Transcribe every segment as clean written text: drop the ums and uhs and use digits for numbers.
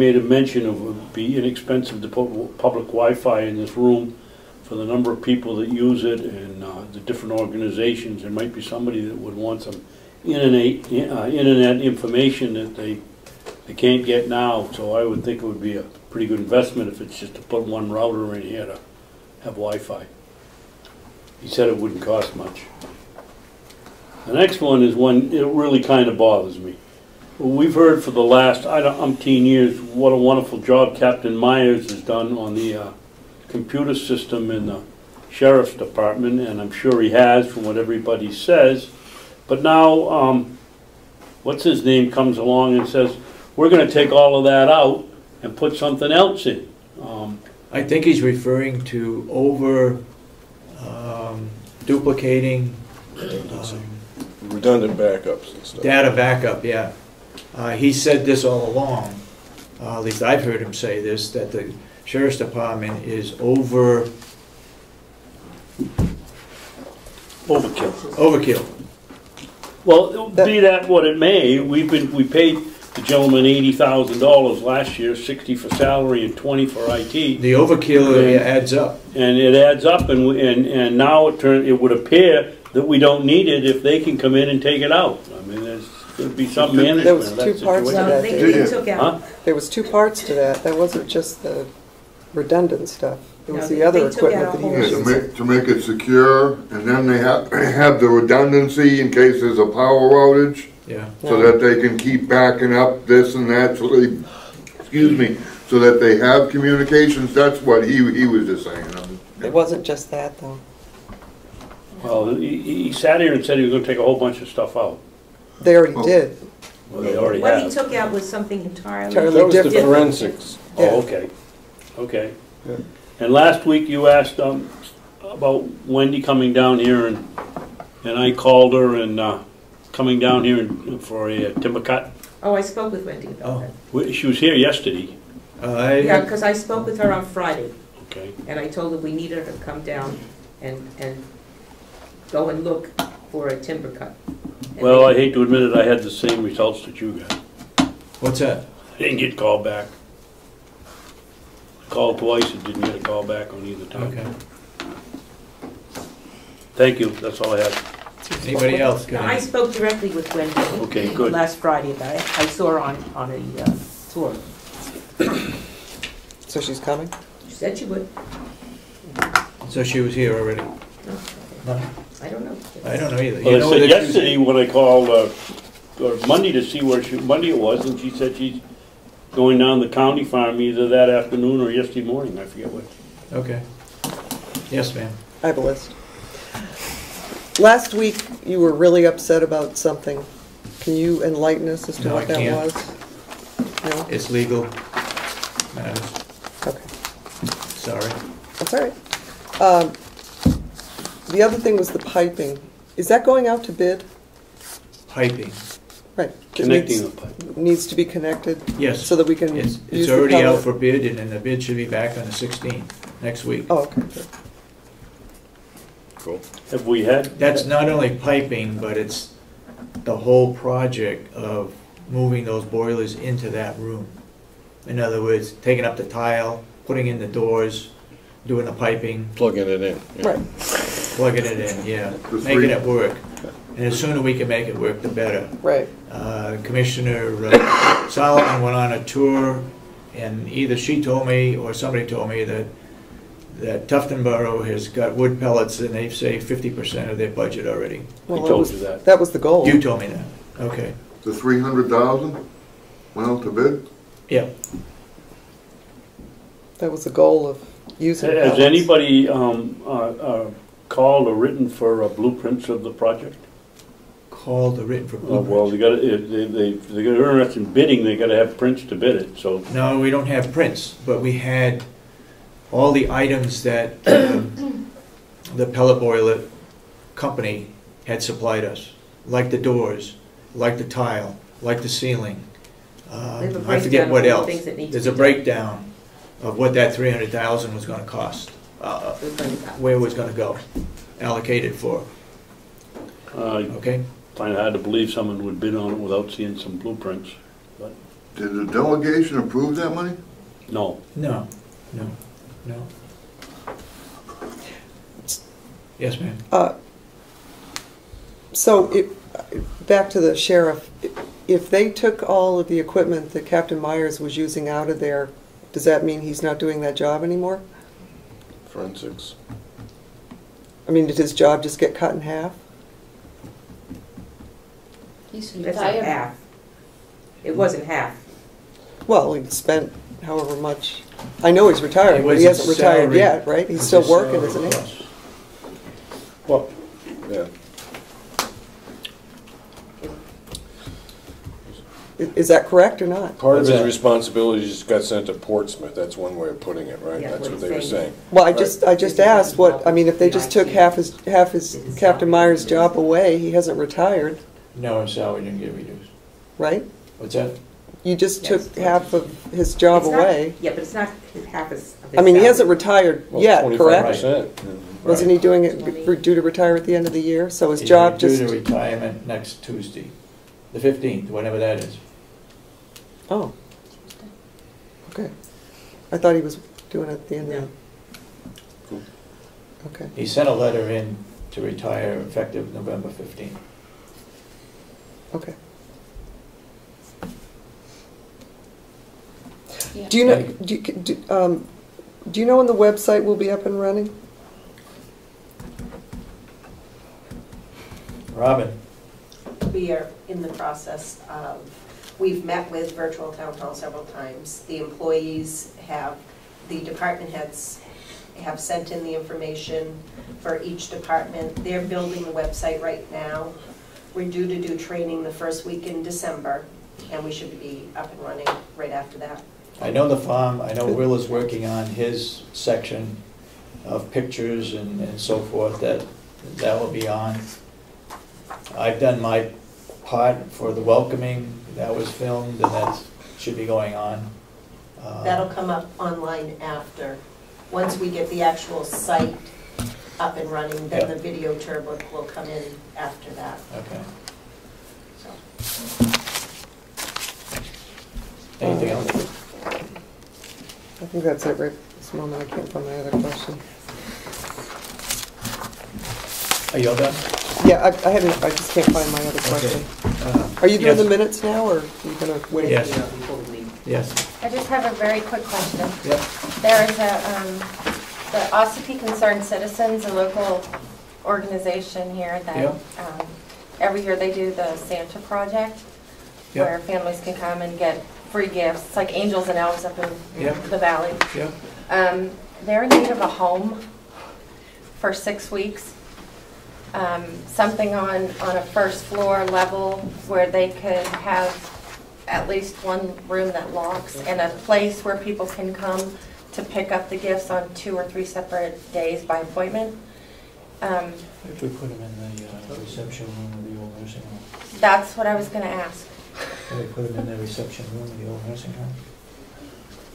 Made a mention of it would be inexpensive to put public Wi-Fi in this room for the number of people that use it and the different organizations. There might be somebody that would want some internet information that they can't get now. So I would think it would be a pretty good investment if it's just to put one router in here to have Wi-Fi. He said it wouldn't cost much. The next one is one, it really kind of bothers me. We've heard for the last umpteen years what a wonderful job Captain Myers has done on the computer system in the Sheriff's Department, and I'm sure he has from what everybody says. But now, what's his name comes along and says, we're going to take all of that out and put something else in. I think he's referring to over duplicating redundant backups and stuff. Data backup, yeah. He said this all along, at least I've heard him say this, that the Sheriff's Department is overkill. Well, be that what it may, we paid the gentleman $80,000 last year, 60 for salary and 20 for IT. The overkill adds up. And it adds up, and now it would appear that we don't need it if they can come in and take it out. I mean, there's going to be some management. There was two parts to that. They took out. There was two parts to that. That wasn't just the redundant stuff. It was the other equipment that he was using. To make it secure, and then they have the redundancy in case there's a power outage. Yeah. So that they can keep backing up this and that, so they, excuse me, so that they have communications. That's what he was just saying. It wasn't just that, though. Well, he sat here and said he was going to take a whole bunch of stuff out. They already did. Well, they already What have. he took out was something entirely That was different. the forensics. Oh, okay. Okay. Yeah. And last week you asked about Wendy coming down here, and I called her and coming down here for a timber cut. Oh, I spoke with Wendy about that. She was here yesterday. Yeah, because I spoke with her on Friday. Okay. And I told her we needed her to come down and go and look for a timber cut. And Well, I hate to admit it, I had the same results that you got. What's that? I didn't get called back. Called twice and didn't get a call back on either time. Okay. Thank you, that's all I have. Anybody else? No, I spoke directly with Wendy. Okay, good. Last Friday about it. I saw her on a tour. So she's coming? She said she would. So she was here already? No, I don't know. I don't know either. Well, You I know said that yesterday when I called, or Monday to see where Monday it was, and she said she's going down the county farm either that afternoon or yesterday morning, I forget which. Okay. Yes, ma'am. I have a list. Last week, you were really upset about something. Can you enlighten us as to No, what I that can't. was? No? It's legal matters. Okay. Sorry. That's all right. The other thing was the piping. Is that going out to bid? Piping. Right. Connecting the pipe. Needs to be connected? Yes. So that we can It's use the already out pellet? for bid, and then the bid should be back on the 16th, next week. Oh, okay. Good. Cool. Have we had? That's not only piping, but it's the whole project of moving those boilers into that room. In other words, taking up the tile, putting in the doors, doing the piping, Plugging it in. Yeah. Right. plugging it in, yeah, making it work. And the sooner we can make it work, the better. Right. Commissioner Solomon went on a tour, and either she told me or somebody told me that Tufton Borough has got wood pellets and they've saved 50% of their budget already. Well, I told you that. That was the goal. You told me that. Okay. The 300,000 went out to bid? Yeah. That was the goal of using Has pellets. anybody called or written for blueprints of the project? Called or written for blueprints. Well, they got they're interested in bidding. They got to have prints to bid it. So No, we don't have prints, but we had all the items that the pellet boiler company had supplied us, like the doors, like the tile, like the ceiling. I forget what else. There's a breakdown of what that 300,000 was going to cost, where it was going to go, allocated for. Okay. Find it hard to believe someone would bid on it without seeing some blueprints. But Did the delegation approve that money? No. No. Yes, ma'am. So, back to the sheriff, if they took all of the equipment that Captain Myers was using out of there, does that mean he's not doing that job anymore? Forensics. I mean, did his job just get cut in half? He's That's not retired. half. It wasn't half. Well, he spent however much, I know he's retired, It but was he his hasn't retired salary. yet, right? He's still working, isn't he? Well, yeah. Is that correct or not? Part of his What's that? responsibilities got sent to Portsmouth. That's one way of putting it, right? Yeah, That's what what he's they were saying. saying. Well, I just asked what, I mean, if they just took half his Captain Myers' job away, he hasn't retired, No, his salary didn't get reduced. right? What's that? You just Yes. took half of his job It's not- away. Yeah, but it's not half his. of his I mean, he hasn't salary. retired Well, yet, 25%. correct? Wasn't he doing it due to retire at the end of the year? So his job He's just, due to retirement next Tuesday, the 15th, whatever that is. oh. Okay. I thought he was doing it at the end of No. Cool. Okay. He sent a letter in to retire effective November 15th. Okay. Yeah. Do you know, do you know when the website will be up and running? Robin? We are in the process of, we've met with virtual town hall several times. The employees have, the department heads have sent in the information for each department. They're building the website right now. We're due to do training the first week in December, and we should be up and running right after that. I know the farm, I know Will is working on his section of pictures and so forth, that will be on. I've done my part for the welcoming, that was filmed, and that should be going on. That'll come up online after. Once we get the actual site up and running, then the video turbo will come in after that. Okay. So. Anything else? I think that's it right this moment. I can't find my other question. Are you all done? Yeah, I haven't, I just can't find my other question. Are you doing the minutes now, or are you gonna wait? Yes. You know, before we leave. Yes. I just have a very quick question. Yep. There is the OSCP Concerned Citizens, a local organization here that Yep. every year they do the Santa Project, Yep. where families can come and get free gifts. It's like Angels and Elves up in Yep. the valley. Yep. They're in need of a home for 6 weeks. Something on a first floor level where they could have at least one room that locks, and a place where people can come to pick up the gifts on 2 or 3 separate days by appointment. If we put them in the reception room of the old nursing home. That's what I was gonna ask. Can we put them in the reception room of the old nursing home?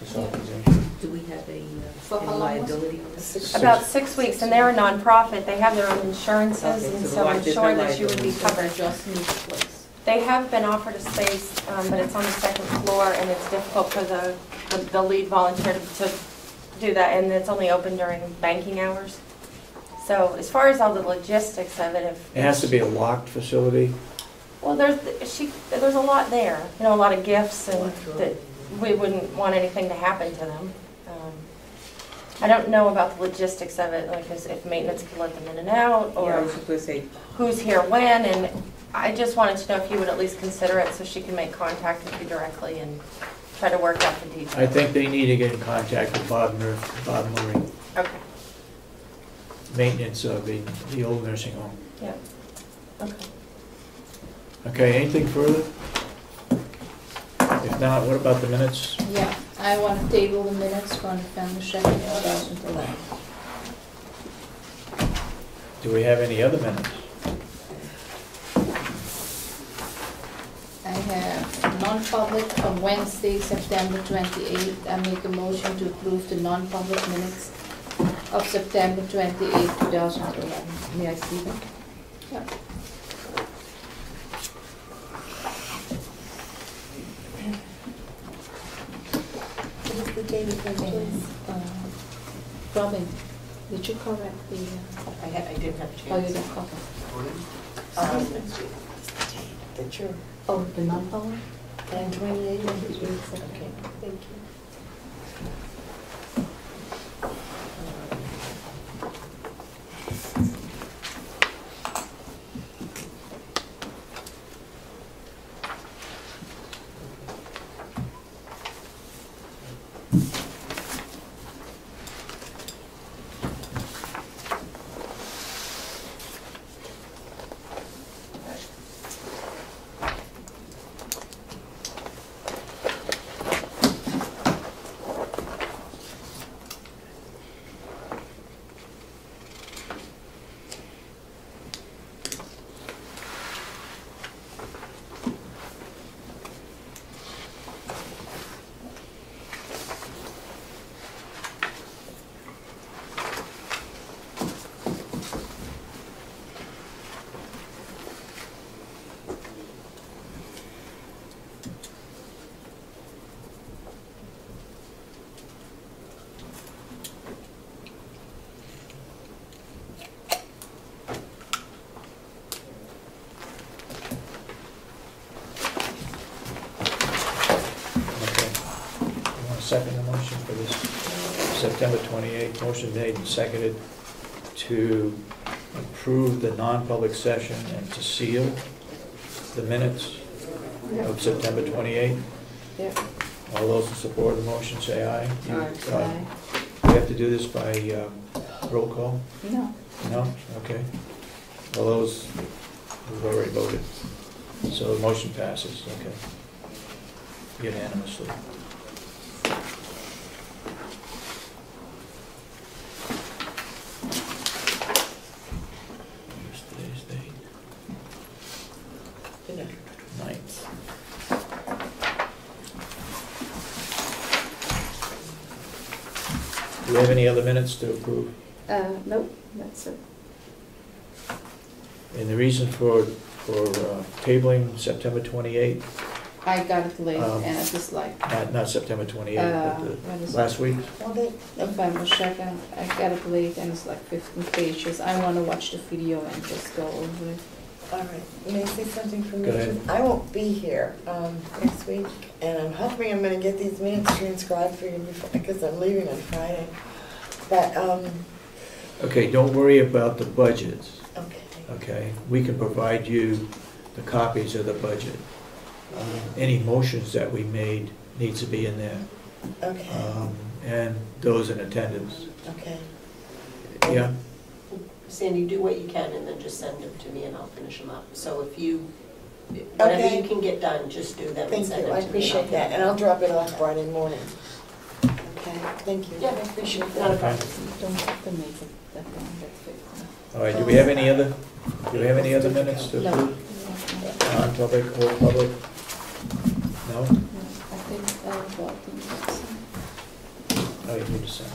This authorization. Do we have For any how long was it? liability on this? About 6 weeks, and they're a nonprofit. They have their own insurances, Okay, and so so I'm there's no sure that you would be liability. covered. Just need a place. They have been offered a space, but it's on the 2nd floor, and it's difficult for the lead volunteer to do that, and it's only open during banking hours. So as far as all the logistics of it, if... It has to be a locked facility. Well, there's a lot there, you know, a lot of gifts, and that we wouldn't want anything to happen to them. I don't know about the logistics of it, like if maintenance could let them in and out, Yeah, I or was just gonna say, who's here when, and I just wanted to know if you would at least consider it so she can make contact with you directly and try to work out the details. I think they need to get in contact with Bob Murray, Okay, maintenance of the old nursing home. yeah, okay. Okay, anything further? If not, what about the minutes? Yeah, I want to table the minutes from the family checking 2011. Do we have any other minutes? I have non-public on Wednesday, September 28th. I make a motion to approve the non-public minutes of September 28th, 2011. may I see them? Yeah. the date again, please? Robin, did you correct the, I didn't have a chance. oh, you didn't copy? That you're Oh, the non-public? 9/28? Okay, thank you. Second the motion for this September 28th, motion made and seconded to approve the non-public session and to seal the minutes of September 28th. Yeah. All those in support of the motion say aye. You- Aye. We have to do this by roll call? No. No? Okay. All those who've already voted. So the motion passes, okay. Unanimously. What's today's date? 9th. Do we have any other minutes to approve? Nope, that's it. And the reason for tabling September 28th, I got it late Um, and it's just like, not September 28th, when but is the last week? Well, they, November 2nd, I got it late and it's like 15 pages. I want to watch the video and just go over it. all right, may I say something from Go you? ahead. I won't be here next week, and I'm hoping I'm gonna get these minutes transcribed for you before, because I'm leaving on Friday. But, Okay, don't worry about the budgets, okay. okay? We can provide you the copies of the budget. Any motions that we made needs to be in there, Okay, and those in attendance. okay. Yeah, Sandy, do what you can and then just send them to me and I'll finish them up. So if you, whatever Okay. you can get done, just do them and Thank send you, them I to me. appreciate that, and I'll drop it off Friday morning. Okay, thank you. Yeah, I appreciate Not a that. problem. Don't have to make it that long, that's fixed. all right, do we have any other minutes to No. approve? Non-public or public? No? I think voting is Oh, you need to send.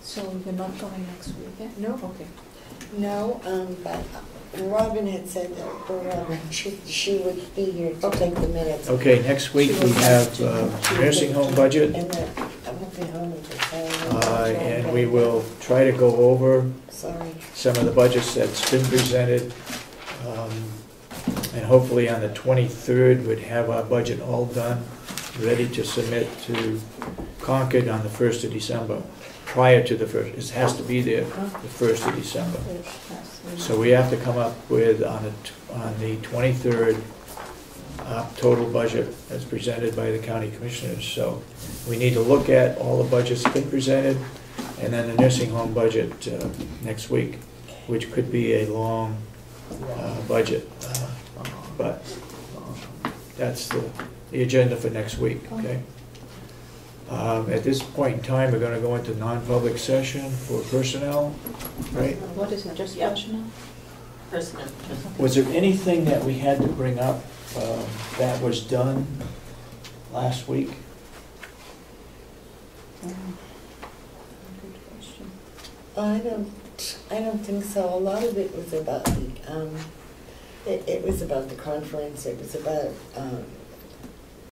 So you're not going next week, yeah? No. Okay. No, but Robin had said that, poor Robin, she would be here to take the minutes. Okay, next week we have nursing home budget, And that, I won't be home until Saturday. and we will try to go over Sorry. some of the budgets that's been presented. And hopefully on the 23rd, we'd have our budget all done, ready to submit to Concord on the 1st of December, prior to the 1st. It has to be there the 1st of December. So we have to come up with, on the 23rd, total budget as presented by the county commissioners. So we need to look at all the budgets that have been presented, and then the nursing home budget next week, which could be a long budget. But that's the agenda for next week, okay? At this point in time, we're gonna go into non-public session for personnel, right? What is it, just Yep. personnel? Personnel. Was there anything that we had to bring up that was done last week? Good question. I don't think so. A lot of it was about the, it was about the conference, it was about